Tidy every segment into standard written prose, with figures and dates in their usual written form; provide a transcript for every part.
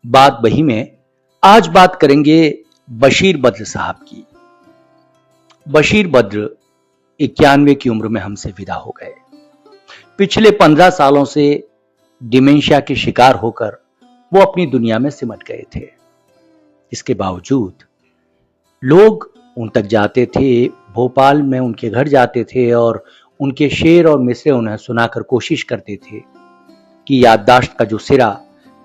बात बही में आज बात करेंगे बशीर बद्र साहब की। बशीर बद्र 91 की उम्र में हमसे विदा हो गए। पिछले 15 सालों से डिमेंशिया के शिकार होकर वो अपनी दुनिया में सिमट गए थे। इसके बावजूद लोग उन तक जाते थे, भोपाल में उनके घर जाते थे और उनके शेर और मिसरे उन्हें सुनाकर कोशिश करते थे कि याददाश्त का जो सिरा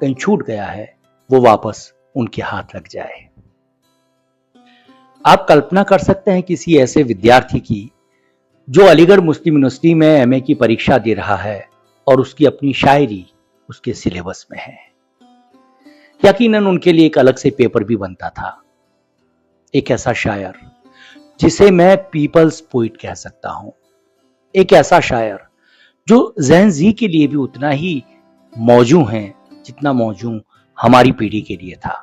कहीं छूट गया है वो वापस उनके हाथ लग जाए। आप कल्पना कर सकते हैं किसी ऐसे विद्यार्थी की जो अलीगढ़ मुस्लिम यूनिवर्सिटी में एमए की परीक्षा दे रहा है और उसकी अपनी शायरी उसके सिलेबस में है। यकीनन उनके लिए एक अलग से पेपर भी बनता था। एक ऐसा शायर जिसे मैं पीपल्स पोइट कह सकता हूं, एक ऐसा शायर जो ज़हन जी के लिए भी उतना ही मौजू है जितना मौजू हमारी पीढ़ी के लिए था।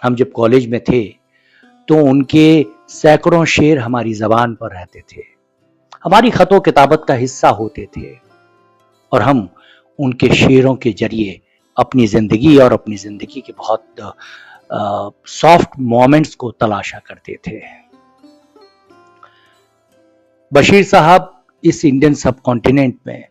हम जब कॉलेज में थे तो उनके सैकड़ों शेर हमारी जबान पर रहते थे, हमारी खतो किताबत का हिस्सा होते थे और हम उनके शेरों के जरिए अपनी जिंदगी और अपनी जिंदगी के बहुत सॉफ्ट मोमेंट्स को तलाशा करते थे। बशीर साहब इस इंडियन सब कॉन्टिनेंट में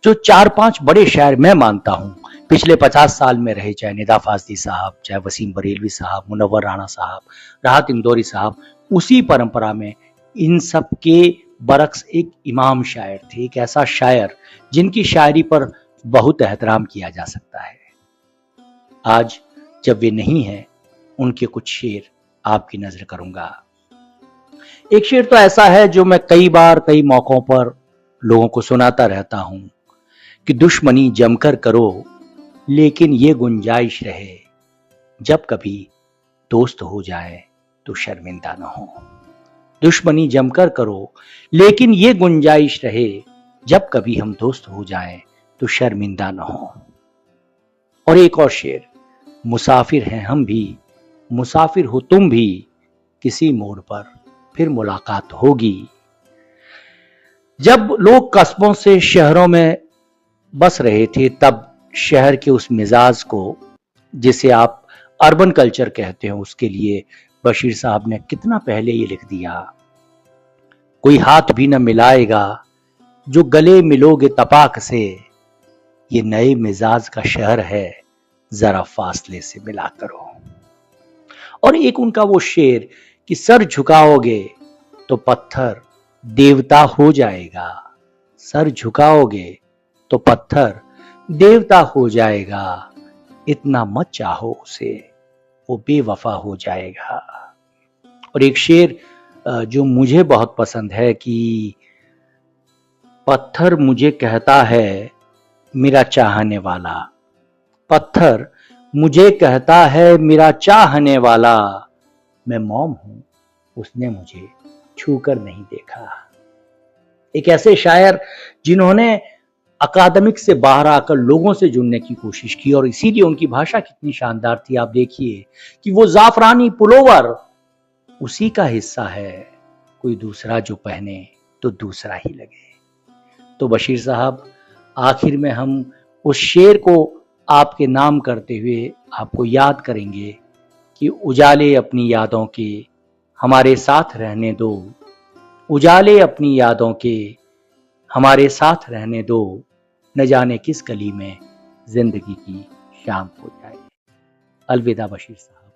जो 4-5 बड़े शायर मैं मानता हूं पिछले 50 साल में रहे, चाहे निदा फाजली साहब, चाहे वसीम बरेलवी साहब, मुनव्वर राणा साहब, राहत इंदौरी साहब, उसी परंपरा में इन सब के बरक्स एक इमाम शायर थे, एक ऐसा शायर जिनकी शायरी पर बहुत एहतराम किया जा सकता है। आज जब वे नहीं हैं, उनके कुछ शेर आपकी नजर करूंगा। एक शेर तो ऐसा है जो मैं कई बार कई मौकों पर लोगों को सुनाता रहता हूं कि दुश्मनी जमकर करो लेकिन ये गुंजाइश रहे, जब कभी दोस्त हो जाए तो शर्मिंदा न हो। दुश्मनी जमकर करो लेकिन ये गुंजाइश रहे, जब कभी हम दोस्त हो जाएं तो शर्मिंदा न हो। और एक और शेर, मुसाफिर हैं हम भी, मुसाफिर हो तुम भी, किसी मोड़ पर फिर मुलाकात होगी। जब लोग कस्बों से शहरों में बस रहे थे तब शहर के उस मिजाज को जिसे आप अर्बन कल्चर कहते हो उसके लिए बशीर साहब ने कितना पहले ये लिख दिया। कोई हाथ भी न मिलाएगा जो गले मिलोगे तपाक से, ये नए मिजाज का शहर है जरा फासले से मिला करो। और एक उनका वो शेर कि सर झुकाओगे तो पत्थर देवता हो जाएगा, सर झुकाओगे तो पत्थर देवता हो जाएगा, इतना मत चाहो उसे वो बेवफा हो जाएगा। और एक शेर जो मुझे बहुत पसंद है कि पत्थर मुझे कहता है मेरा चाहने वाला, पत्थर मुझे कहता है मेरा चाहने वाला, मैं मौम हूं उसने मुझे छूकर नहीं देखा। एक ऐसे शायर जिन्होंने अकादमिक से बाहर आकर लोगों से जुड़ने की कोशिश की और इसीलिए उनकी भाषा कितनी शानदार थी। आप देखिए कि वो जाफरानी पुलोवर उसी का हिस्सा है, कोई दूसरा जो पहने तो दूसरा ही लगे। तो बशीर साहब, आखिर में हम उस शेर को आपके नाम करते हुए आपको याद करेंगे कि उजाले अपनी यादों के हमारे साथ रहने दो, उजाले अपनी यादों के हमारे साथ रहने दो, न जाने किस गली में जिंदगी की शाम हो जाए। अलविदा बशीर साहब।